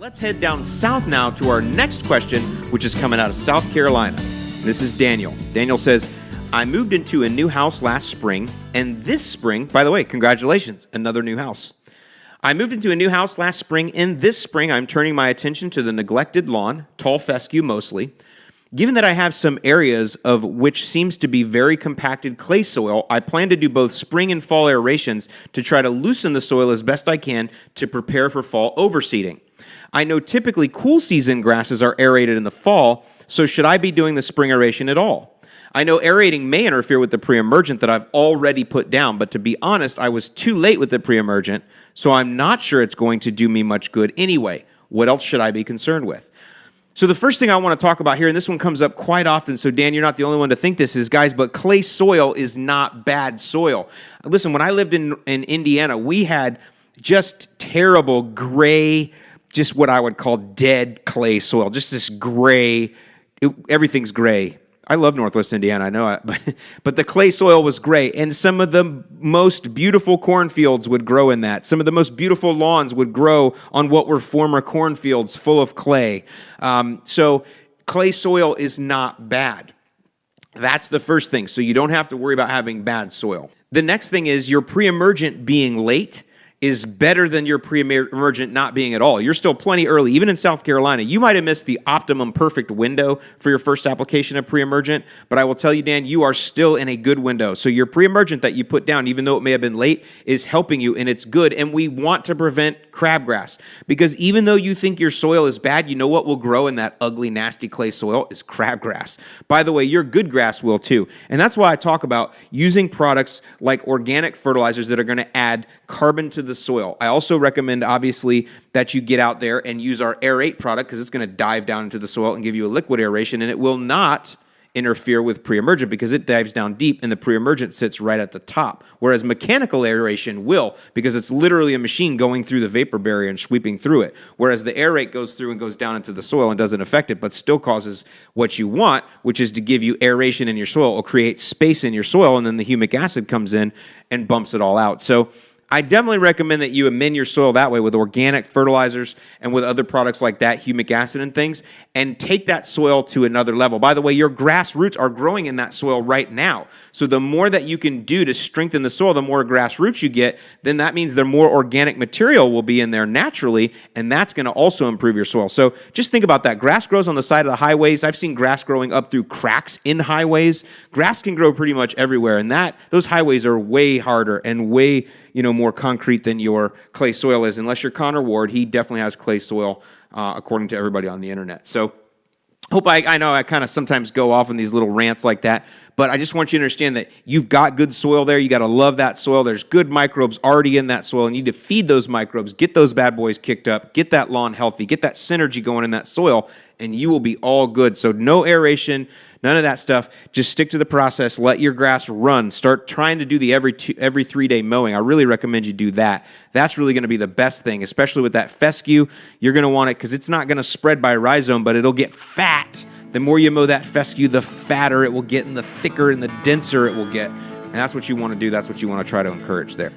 Let's head down south now to our next question, which is coming out of South Carolina. This is Daniel. Daniel says, I moved into a new house last spring, and this spring, by the way, congratulations, another new house. I moved into a new house last spring, and this spring I'm turning my attention to the neglected lawn, tall fescue mostly. Given that I have some areas of which seems to be very compacted clay soil, I plan to do both spring and fall aerations to try to loosen the soil as best I can to prepare for fall overseeding. I know typically cool season grasses are aerated in the fall, so should I be doing the spring aeration at all? I know aerating may interfere with the pre-emergent that I've already put down, but to be honest, I was too late with the pre-emergent, so I'm not sure it's going to do me much good anyway. What else should I be concerned with? So the first thing I want to talk about here, and this one comes up quite often, so Dan, you're not the only one to think this is, guys, but clay soil is not bad soil. Listen, when I lived in Indiana, we had just terrible gray, just what I would call dead clay soil, just this gray, everything's gray. I love Northwest Indiana, I know it, but the clay soil was gray, and some of the most beautiful cornfields would grow in that. Some of the most beautiful lawns would grow on what were former cornfields full of clay. So clay soil is not bad. That's the first thing, so you don't have to worry about having bad soil. The next thing is your pre-emergent being late is better than your pre-emergent not being at all. You're still plenty early. Even in South Carolina, you might have missed the optimum perfect window for your first application of pre-emergent, but I will tell you, Dan, you are still in a good window. So your pre-emergent that you put down, even though it may have been late, is helping you, and it's good. And we want to prevent crabgrass, because even though you think your soil is bad, you know what will grow in that ugly, nasty clay soil is crabgrass. By the way, your good grass will too. And that's why I talk about using products like organic fertilizers that are going to add carbon to the soil. I also recommend, obviously, that you get out there and use our Aerate product, because it's going to dive down into the soil and give you a liquid aeration, and it will not interfere with pre-emergent because it dives down deep and the pre-emergent sits right at the top, whereas mechanical aeration will, because it's literally a machine going through the vapor barrier and sweeping through it, whereas the Aerate goes through and goes down into the soil and doesn't affect it, but still causes what you want, which is to give you aeration in your soil or create space in your soil, and then the humic acid comes in and bumps it all out. So I definitely recommend that you amend your soil that way with organic fertilizers and with other products like that, humic acid and things, and take that soil to another level. By the way, your grass roots are growing in that soil right now. So the more that you can do to strengthen the soil, the more grass roots you get, then that means the more organic material will be in there naturally, and that's going to also improve your soil. So just think about that. Grass grows on the side of the highways. I've seen grass growing up through cracks in highways. Grass can grow pretty much everywhere, and those highways are way harder and way more concrete than your clay soil is. Unless you're Connor Ward, he definitely has clay soil, according to everybody on the internet. So I know I kind of sometimes go off on these little rants like that, but I just want you to understand that you've got good soil there. You got to love that soil. There's good microbes already in that soil, and you need to feed those microbes, get those bad boys kicked up, get that lawn healthy, get that synergy going in that soil, and you will be all good. So no aeration, none of that stuff. Just stick to the process. Let your grass run. Start trying to do the every 3-day mowing. I really recommend you do that. That's really going to be the best thing, especially with that fescue. You're going to want it because it's not going to spread by rhizome, but it'll get fat. The more you mow that fescue, the fatter it will get, and the thicker and the denser it will get. And that's what you want to do. That's what you want to try to encourage there.